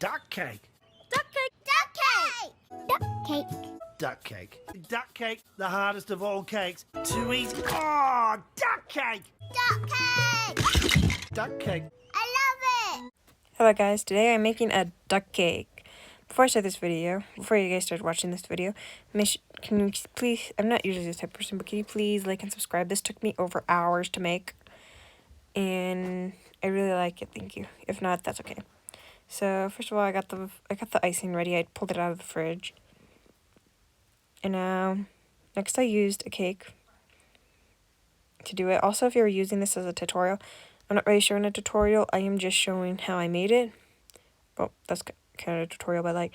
Duck cake. Duck cake. Duck cake. Duck cake. Duck cake. Duck cake, the hardest of all cakes. Too easy. Oh, duck cake. Duck cake. Duck cake. I love it. Hello guys, today I'm making a duck cake. Before I start this video, before you guys start watching this video, can you please, I'm not usually this type of person, but can you please like and subscribe? This took me over hours to make, and I really like it, thank you. If not, that's okay. So first of all, I got the icing ready. I pulled it out of the fridge. And now, next I used a cake to do it. Also, if you're using this as a tutorial, I'm not really showing a tutorial. I am just showing how I made it. Well, that's kind of a tutorial, but like,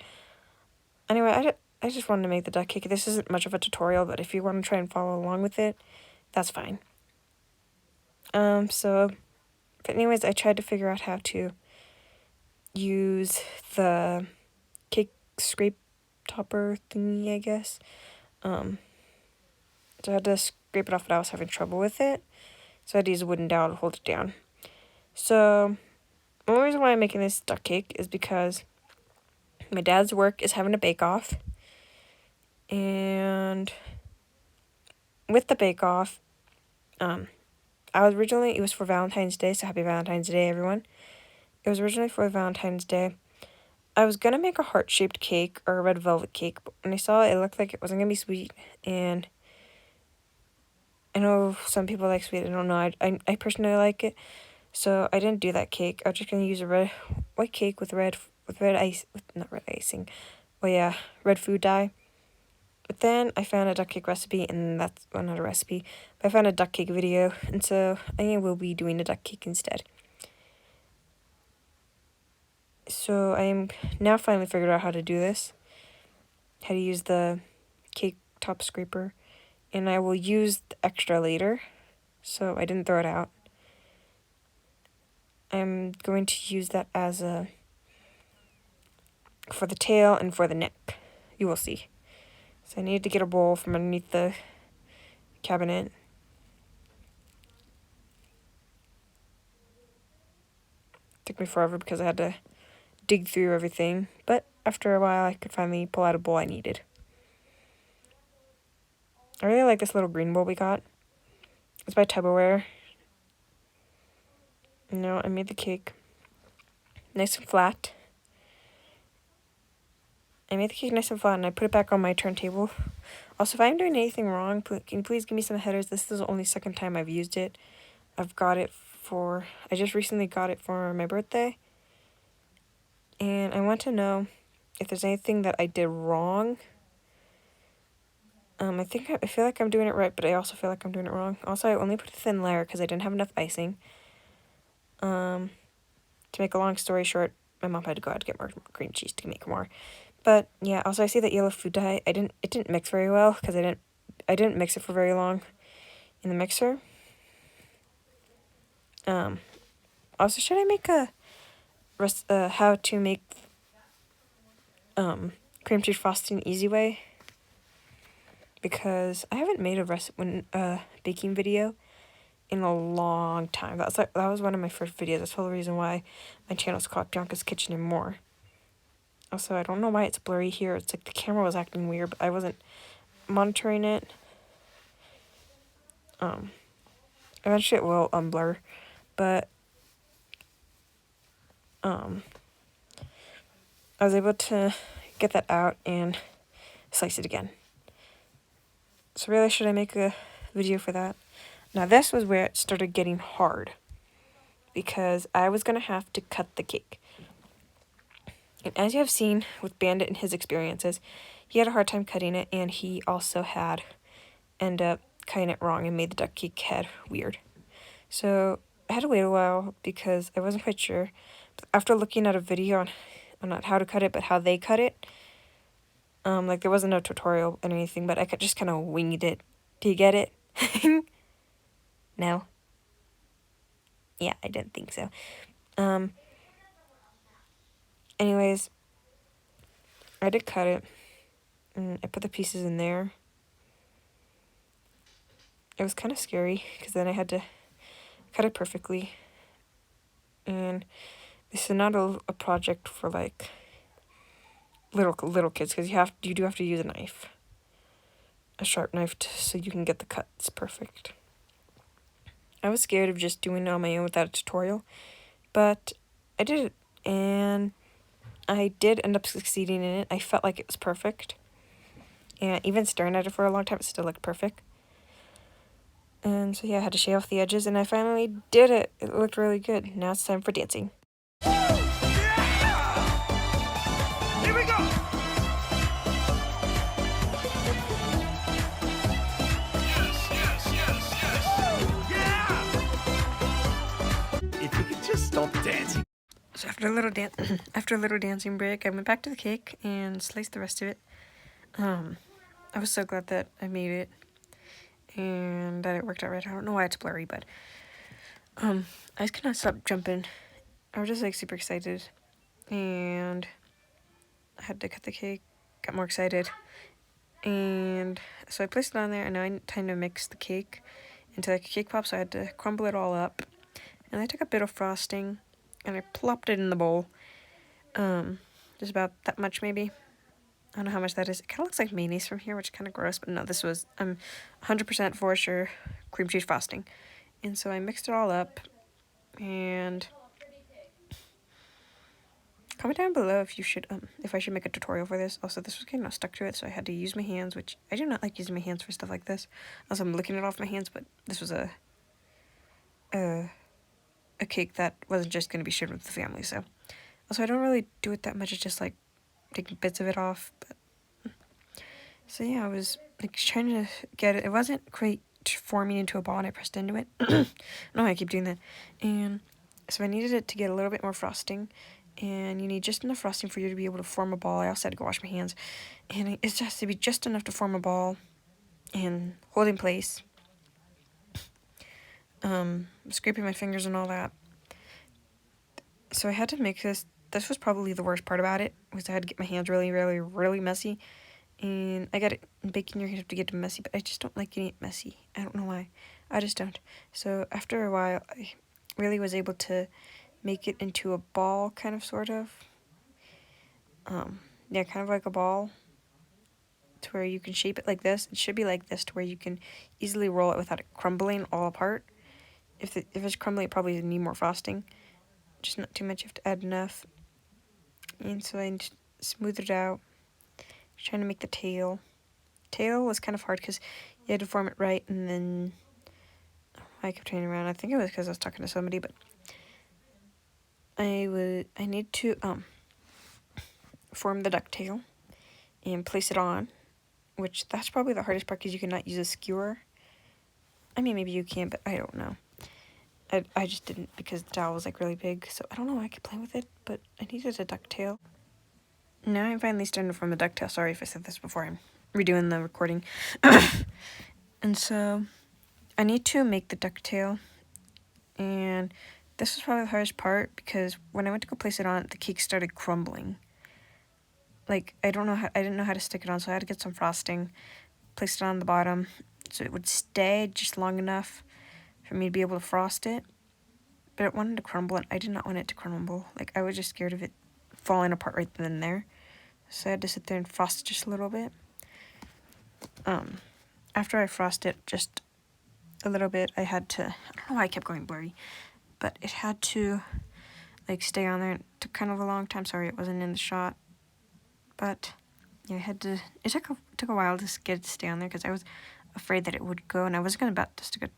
anyway, I just wanted to make the duck cake. This isn't much of a tutorial, but if you want to try and follow along with it, that's fine. But anyways, I tried to figure out how to use the cake scrape topper thingy, I guess. So I had to scrape it off, but I was having trouble with it. So I had to use a wooden dowel to hold it down. So the only reason why I'm making this duck cake is because my dad's work is having a bake-off. And with the bake-off, it was for Valentine's Day, so happy Valentine's Day, everyone. It was originally for Valentine's Day. I was going to make a heart-shaped cake or a red velvet cake, but when I saw it, it looked like it wasn't going to be sweet, and I know some people like sweet. I don't know. I personally like it, so I didn't do that cake. I was just going to use a white cake with red food dye. But then I found a duck cake recipe, and that's, well, not a recipe, but I found a duck cake video, and so I will be doing a duck cake instead. So I am now finally figured out how to do this, how to use the cake top scraper, and I will use the extra later, so I didn't throw it out. I'm going to use that as for the tail and for the neck. You will see. So I needed to get a bowl from underneath the cabinet. Took me forever because I had to dig through everything, but after a while I could finally pull out a bowl I needed. I really like this little green bowl we got. It's by Tupperware. Now I made the cake nice and flat. And I put it back on my turntable. Also, if I'm doing anything wrong, can you please give me some headers? This is the only second time I've used it. I just recently got it for my birthday. And I want to know if there's anything that I did wrong. I feel like I'm doing it right, but I also feel like I'm doing it wrong. Also, I only put a thin layer because I didn't have enough icing. To make a long story short, my mom had to go out to get more cream cheese to make more. But yeah, also I see that yellow food dye. It didn't mix very well because I didn't mix it for very long in the mixer. Also, should I make how to make cream cheese frosting easy way? Because I haven't made a baking video in a long time. That was one of my first videos. That's the whole reason why my channel is called Bianca's Kitchen and More. Also, I don't know why it's blurry here. It's like the camera was acting weird, but I wasn't monitoring it. Eventually it will unblur, but I was able to get that out and slice it again. So really, should I make a video for that? Now this was where it started getting hard, because I was going to have to cut the cake. And as you have seen with Bandit and his experiences, he had a hard time cutting it, and he also ended up cutting it wrong and made the duck cake head weird. So I had to wait a while because I wasn't quite sure. But after looking at a video on not how to cut it, but how they cut it, like there wasn't no tutorial or anything, but I could just kind of winged it. Do you get it? No? Yeah, I didn't think so. Anyways, I did cut it, and I put the pieces in there. It was kind of scary, because then I had to cut it perfectly. And This is not a project for like little kids, because you do have to use a knife, a sharp knife, so you can get the cuts perfect. I was scared of just doing it on my own without a tutorial, but I did it, and I did end up succeeding in it. I felt like it was perfect, and even staring at it for a long time, it still looked perfect. And so yeah, I had to shave off the edges, and I finally did it. It looked really good. Now it's time for dancing. Here we go! If you could just stop dancing. So after a little dancing break, I went back to the cake and sliced the rest of it. I was so glad that I made it and that it worked out right. I don't know why it's blurry, but I just could not stop jumping. I was just like super excited, and I had to cut the cake. Got more excited, and so I placed it on there, and now I kind of mixed the cake into like a cake pop. So I had to crumble it all up, and I took a bit of frosting and I plopped it in the bowl. Just about that much maybe. I don't know how much that is. It kind of looks like mayonnaise from here, which is kind of gross, but no, this was 100% for sure cream cheese frosting. And so I mixed it all up, and comment down below if you should if I should make a tutorial for this. Also, this was kind of stuck to it, so I had to use my hands, which I do not like using my hands for stuff like this. Also, I'm licking it off my hands, but this was a cake that wasn't just going to be shared with the family, so. Also, I don't really do it that much. It's just like taking bits of it off, but so yeah, I was like trying to get it. It wasn't quite forming into a ball, and I pressed into it. I don't know why I keep doing that. And so I needed it to get a little bit more frosting, and you need just enough frosting for you to be able to form a ball. I also had to go wash my hands, and it just has to be just enough to form a ball and hold in place. Scraping my fingers and all that. So I had to make this. This was probably the worst part about it, was I had to get my hands really, really, really messy. And I got it in baking, you have to get it messy, but I just don't like getting it messy. I don't know why. I just don't. So after a while, I really was able to make it into a ball, kind of, sort of. Yeah, kind of like a ball, to where you can shape it like this. It should be like this, to where you can easily roll it without it crumbling all apart. If it's crumbling, it probably need more frosting. Just not too much, you have to add enough. And so I smoothed it out. Trying to make the tail. Tail was kind of hard because you had to form it right, and then I kept turning around. I think it was because I was talking to somebody, but I need to form the ducktail and place it on, which that's probably the hardest part because you cannot use a skewer. I mean, maybe you can, but I don't know. I just didn't because the dowel was like really big, so I don't know why I kept playing with it, but I needed a ducktail. Now I'm finally starting to form the ducktail. Sorry if I said this before, I'm redoing the recording. And so I need to make the ducktail, and this was probably the hardest part because when I went to go place it on, the cake started crumbling. Like, I didn't know how to stick it on, so I had to get some frosting, place it on the bottom so it would stay just long enough for me to be able to frost it. But it wanted to crumble, and I did not want it to crumble. Like, I was just scared of it falling apart right then and there. So I had to sit there and frost it just a little bit. After I frosted it just a little bit, I had to, I don't know why I kept going blurry, but it had to like stay on there. It took kind of a long time. Sorry, it wasn't in the shot, but yeah, it took a while to get it to stay on there because I was afraid that it would go, and I was about to stick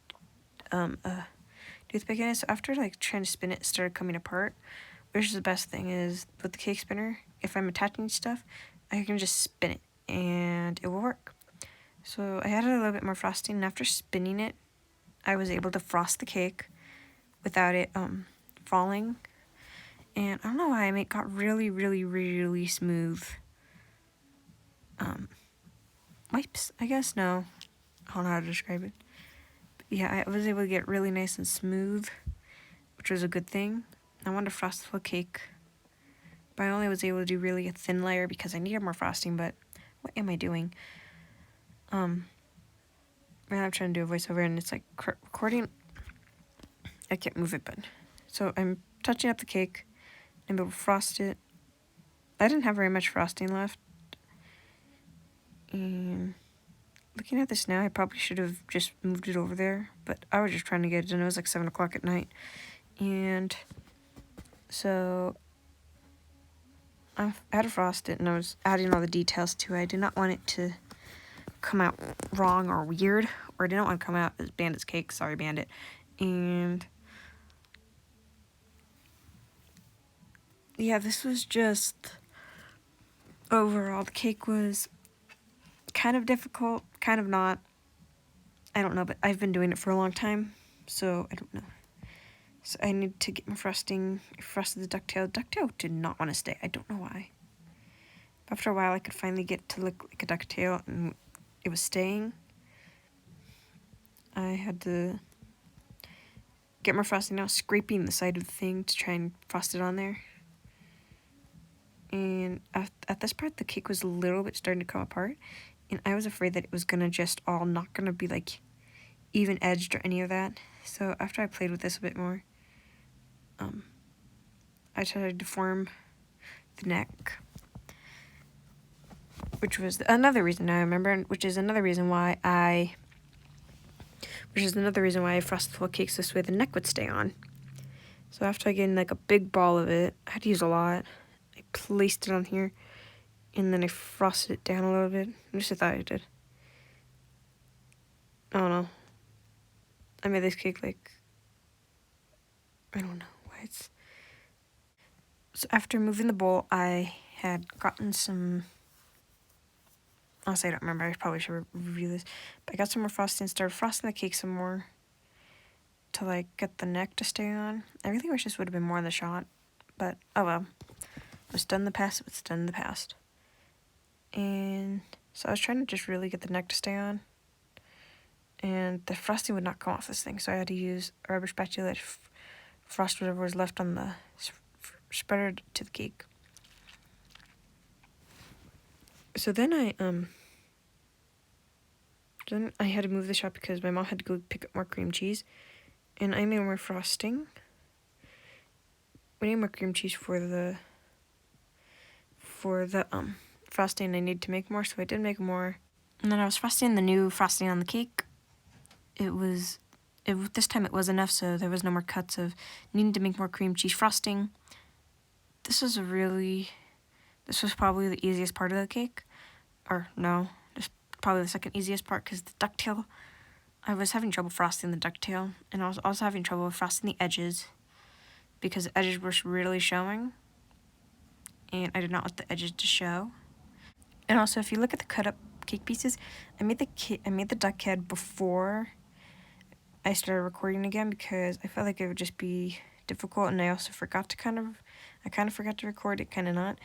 a toothpick in it. So after like trying to spin it, it started coming apart. Which is the best thing is with the cake spinner, if I'm attaching stuff, I can just spin it and it will work. So I added a little bit more frosting, and after spinning it, I was able to frost the cake without it falling. And I don't know why, it got really, really, really smooth. Wipes, I guess? No. I don't know how to describe it. But yeah, I was able to get really nice and smooth, which was a good thing. I wanted to frost the whole cake, but I only was able to do really a thin layer because I needed more frosting, but what am I doing? Man, I'm trying to do a voiceover, and it's like recording. I can't move it, but so I'm touching up the cake, and be able to frost it. I didn't have very much frosting left. And looking at this now, I probably should have just moved it over there. But I was just trying to get it done. It was like 7 o'clock at night. And so I had to frost it, and I was adding all the details to it. I did not want it to come out wrong or weird, or I didn't want to come out as Bandit's cake. Sorry, Bandit. And yeah, this was just overall, the cake was kind of difficult, kind of not. I don't know, but I've been doing it for a long time, so I don't know. So I need to get my frosting. I frosted the ducktail. Ducktail did not want to stay. I don't know why. After a while, I could finally get to look like a ducktail, and it was staying. I had to get my frosting now, scraping the side of the thing to try and frost it on there. And at this part, the cake was a little bit starting to come apart, and I was afraid that it was gonna just all not gonna be like even edged or any of that. So after I played with this a bit more, I tried to form the neck, which was another reason I remember, which is another reason why I frosted the whole cake so this way the neck would stay on. So after I get like a big ball of it, I had to use a lot. I placed it on here, and then I frosted it down a little bit. At least I thought I did. I don't know. I made this cake like, I don't know why it's. So after moving the bowl, I had gotten some. Honestly, I don't remember. I probably should review this. But I got some more frosting and started frosting the cake some more to like get the neck to stay on. I really wish this would have been more in the shot, but oh well. What's done in the past, what's done in the past. And so I was trying to just really get the neck to stay on. And the frosting would not come off this thing, so I had to use a rubber spatula to frost whatever was left on the spreader to the cake. So then I had to move the shop because my mom had to go pick up more cream cheese, and I made more frosting. We need more cream cheese for the frosting. I need to make more, so I did make more. And then I was frosting the new frosting on the cake. This time it was enough, so there was no more cuts of needing to make more cream cheese frosting. This was probably the easiest part of the cake. Or no, just probably the second easiest part, because the ducktail, I was having trouble frosting the ducktail, and I was also having trouble frosting the edges, because the edges were really showing, and I did not want the edges to show. And also, if you look at the cut up cake pieces, I made the duck head before I started recording again, because I felt like it would just be difficult, and I also forgot to kind of forgot to record it, kind of not.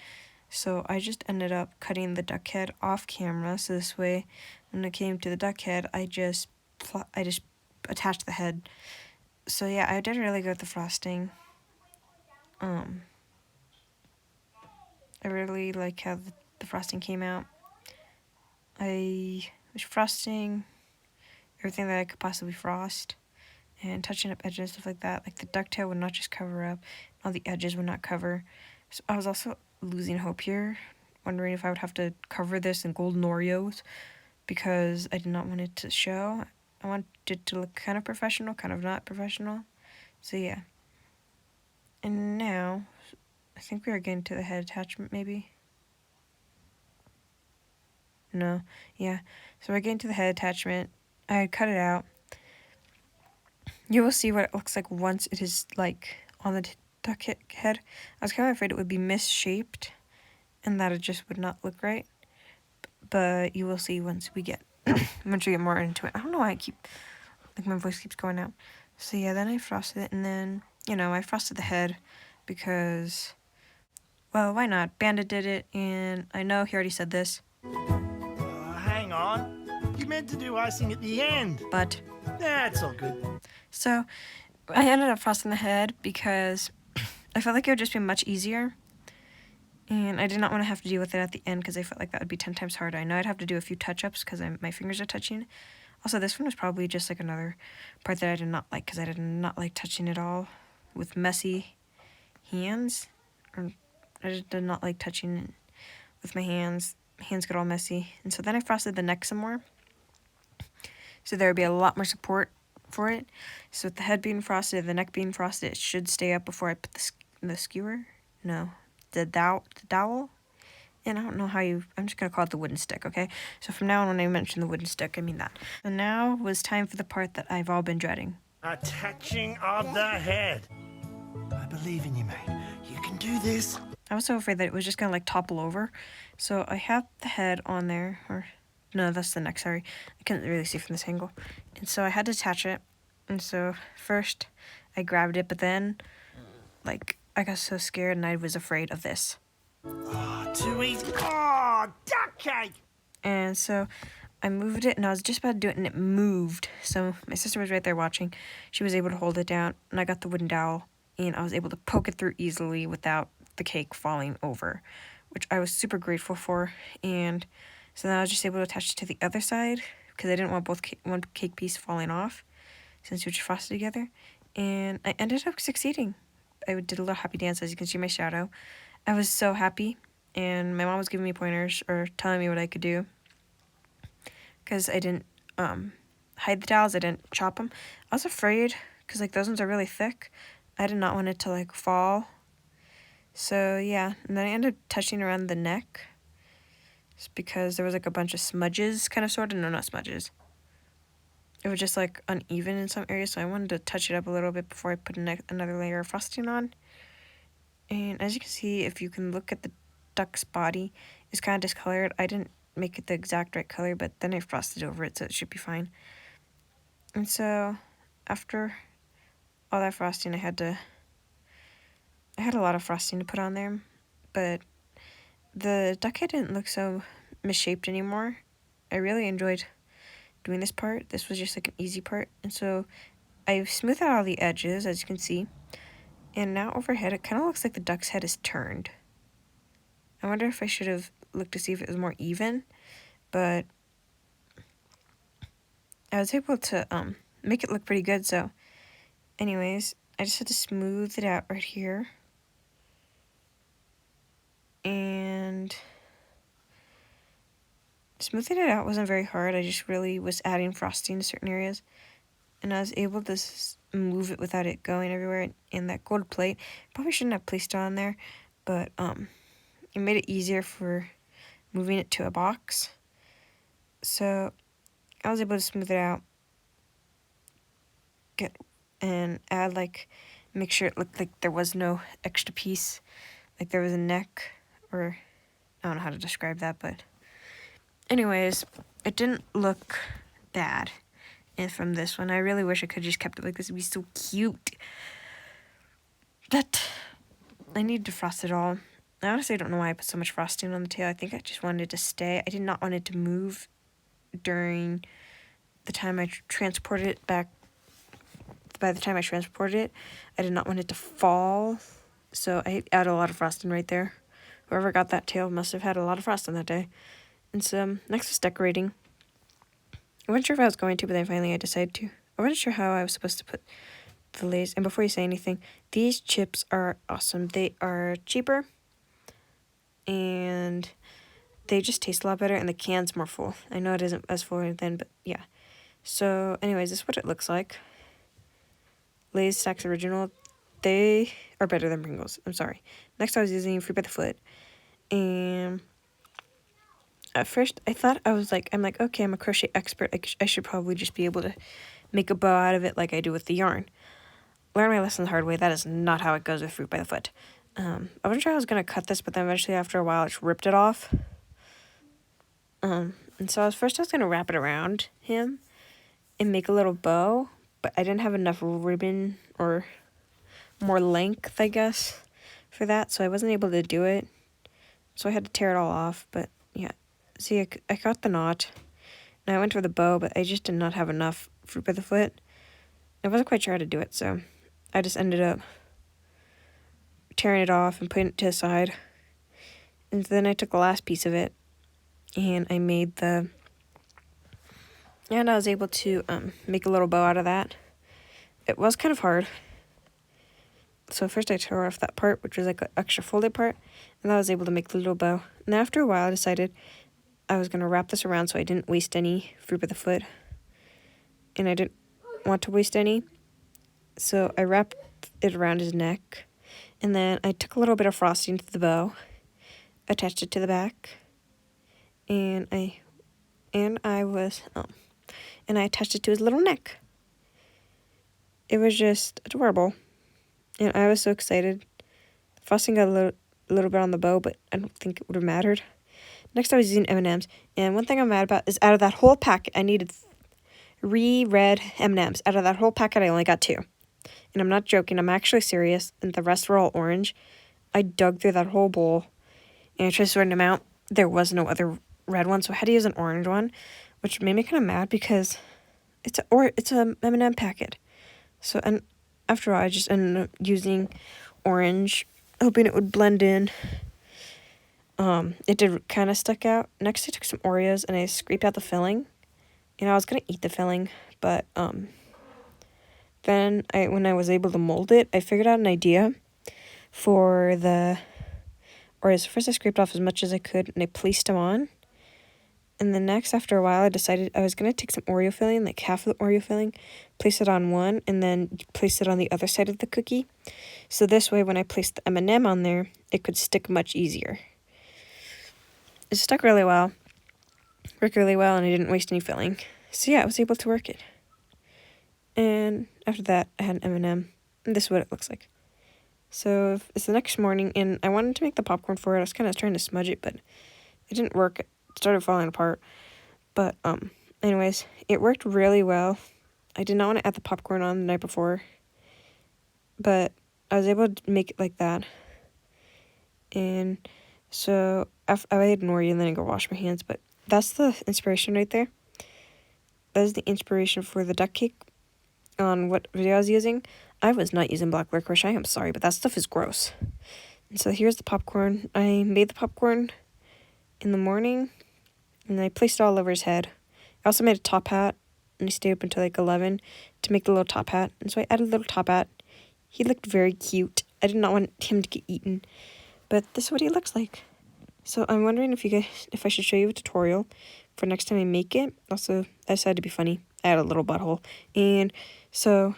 So I just ended up cutting the duck head off camera, so this way when it came to the duck head, I just attached the head. So yeah, I did really good with the frosting. I really like how the frosting came out. I was frosting everything that I could possibly frost and touching up edges and stuff like that. Like the ducktail would not just cover up, all the edges would not cover. So I was also losing hope here, wondering if I would have to cover this in golden Oreos because I did not want it to show. I wanted it to look kind of professional, kind of not professional. So yeah. And now, I think we are getting to the head attachment maybe. No, yeah. So we're getting to the head attachment. I cut it out. You will see what it looks like once it is like on the duck head. I was kind of afraid it would be misshaped and that it just would not look right. But you will see once we get more into it. I don't know why my voice keeps going out. So yeah, then I frosted it, and then, I frosted the head because, well, why not? Bandit did it, and I know he already said this. Hang on. You meant to do icing at the end. But That's all good. so I ended up frosting the head because I felt like it would just be much easier. And I did not want to have to deal with it at the end because I felt like that would be 10 times harder. I know I'd have to do a few touch-ups because my fingers are touching. Also, this one was probably just like another part that I did not like because I did not like touching it all with messy hands. I just did not like touching it with my hands. My hands got all messy. And so then I frosted the neck some more. So there would be a lot more support for it. So with the head being frosted, the neck being frosted, it should stay up before I put the skewer. No, the dowel. And I don't know how I'm just going to call it the wooden stick, okay? So from now on, when I mention the wooden stick, I mean that. So now was time for the part that I've all been dreading. Attaching of the head. I believe in you, mate. You can do this. I was so afraid that it was just going to like topple over. So I have the head on there, or no, that's the neck, sorry. I couldn't really see from this angle. And so I had to attach it. And so first I grabbed it, but then like I got so scared and I was afraid of this. Oh, too easy. Oh, duck cake. And so I moved it and I was just about to do it and it moved. So my sister was right there watching. She was able to hold it down and I got the wooden dowel and I was able to poke it through easily without the cake falling over, which I was super grateful for. And so then I was just able to attach it to the other side because I didn't want one cake piece falling off since we were just frosted together. And I ended up succeeding. I did a little happy dance, as you can see my shadow. I was so happy, and my mom was giving me pointers or telling me what I could do because I didn't hide the dowels. I didn't chop them. I was afraid because like those ones are really thick. I did not want it to like fall. So yeah, and then I ended up touching around the neck just because there was like a bunch of smudges, kind of sort of. No, not smudges. It was just like uneven in some areas, so I wanted to touch it up a little bit before I put another layer of frosting on. And as you can see, if you can look at the duck's body, it's kind of discolored. I didn't make it the exact right color, but then I frosted over it, so it should be fine. And so after all that frosting, I had a lot of frosting to put on there, but the duck head didn't look so misshaped anymore. I really enjoyed doing this part. This was just like an easy part. And so I smoothed out all the edges, as you can see. And now overhead, it kind of looks like the duck's head is turned. I wonder if I should have looked to see if it was more even, but I was able to make it look pretty good. So anyways, I just had to smooth it out right here. And smoothing it out wasn't very hard. I just really was adding frosting to certain areas. And I was able to move it without it going everywhere. And that gold plate, probably shouldn't have placed it on there, but it made it easier for moving it to a box. So I was able to smooth it out, and add make sure it looked like there was no extra piece, like there was a neck, or I don't know how to describe that, but anyways, it didn't look bad. And from this one, I really wish I could have just kept it like this. It'd be so cute. But I need to frost it all. I honestly don't know why I put so much frosting on the tail. I think I just wanted it to stay. I did not want it to move during the time I transported it back. By the time I transported it, I did not want it to fall. So I added a lot of frosting right there. Whoever got that tail must have had a lot of frosting that day. And so next was decorating. I wasn't sure if I was going to, but then finally I decided to. I wasn't sure how I was supposed to put the lays. And before you say anything, these chips are awesome. They are cheaper, and they just taste a lot better, and the can's more full. I know it isn't as full then, but yeah. So anyways, this is what it looks like. Lay's Stacks Original. They are better than Pringles. I'm sorry. Next I was using Fruit by the Foot, and at first, I thought I'm like, okay, I'm a crochet expert. I should probably just be able to make a bow out of it like I do with the yarn. Learn my lesson the hard way. That is not how it goes with Fruit by the Foot. I wasn't sure I was going to cut this, but then eventually after a while, I just ripped it off. And so I was going to wrap it around him and make a little bow, but I didn't have enough ribbon or more length, I guess, for that. So I wasn't able to do it. So I had to tear it all off, but yeah. See, I got the knot, and I went for the bow, but I just did not have enough Fruit by the Foot. I wasn't quite sure how to do it, so I just ended up tearing it off and putting it to the side. And then I took the last piece of it, and I made and I was able to make a little bow out of that. It was kind of hard, So first I tore off that part, which was like an extra folded part, and I was able to make the little bow. And after a while, I decided I was going to wrap this around so I didn't waste any fruit by the foot. And I didn't want to waste any. So I wrapped it around his neck. And then I took a little bit of frosting to the bow, attached it to the back, and I attached it to his little neck. It was just adorable. And I was so excited. Frosting got a little bit on the bow, but I don't think it would have mattered. Next, I was using M&Ms. And one thing I'm mad about is out of that whole packet, I needed 3 red M&Ms. Out of that whole packet, I only got 2. And I'm not joking. I'm actually serious. And the rest were all orange. I dug through that whole bowl, and I tried sorting them out. There was no other red one, so I had to use an orange one, which made me kind of mad because it's a M&M packet. So, and after all, I just ended up using orange, hoping it would blend in. It did kind of stuck out. Next, I took some Oreos and I scraped out the filling. And I was gonna eat the filling, but then when I was able to mold it, I figured out an idea for the Oreos. First, I scraped off as much as I could and I placed them on. And then next, after a while, I decided I was gonna take some Oreo filling, like half of the Oreo filling, place it on one, and then place it on the other side of the cookie. So this way, when I placed the M&M on there, it could stick much easier. It stuck really well, worked really well, and I didn't waste any filling. So yeah, I was able to work it. And after that, I had an M&M, and this is what it looks like. So it's the next morning, and I wanted to make the popcorn for it. I was kind of trying to smudge it, but it didn't work. It started falling apart. But anyways, it worked really well. I did not want to add the popcorn on the night before, but I was able to make it like that. And so I ignore you and then I go wash my hands, but that's the inspiration right there. That is the inspiration for the duck cake on what video I was using. I was not using black licorice. I am sorry, but that stuff is gross. And so here's the popcorn. I made the popcorn in the morning, and I placed it all over his head. I also made a top hat, and I stayed up until like 11 to make the little top hat. And so I added a little top hat. He looked very cute. I did not want him to get eaten, but this is what he looks like. So I'm wondering if I should show you a tutorial for next time I make it. Also, I decided to be funny. I had a little butthole. And so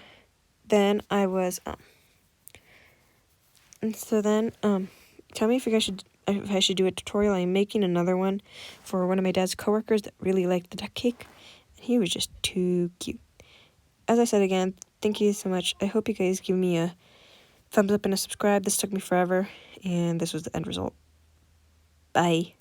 then I was, tell me if I should do a tutorial. I'm making another one for one of my dad's coworkers that really liked the duck cake. And he was just too cute. As I said again, thank you so much. I hope you guys give me a thumbs up and a subscribe. This took me forever, and this was the end result. Bye.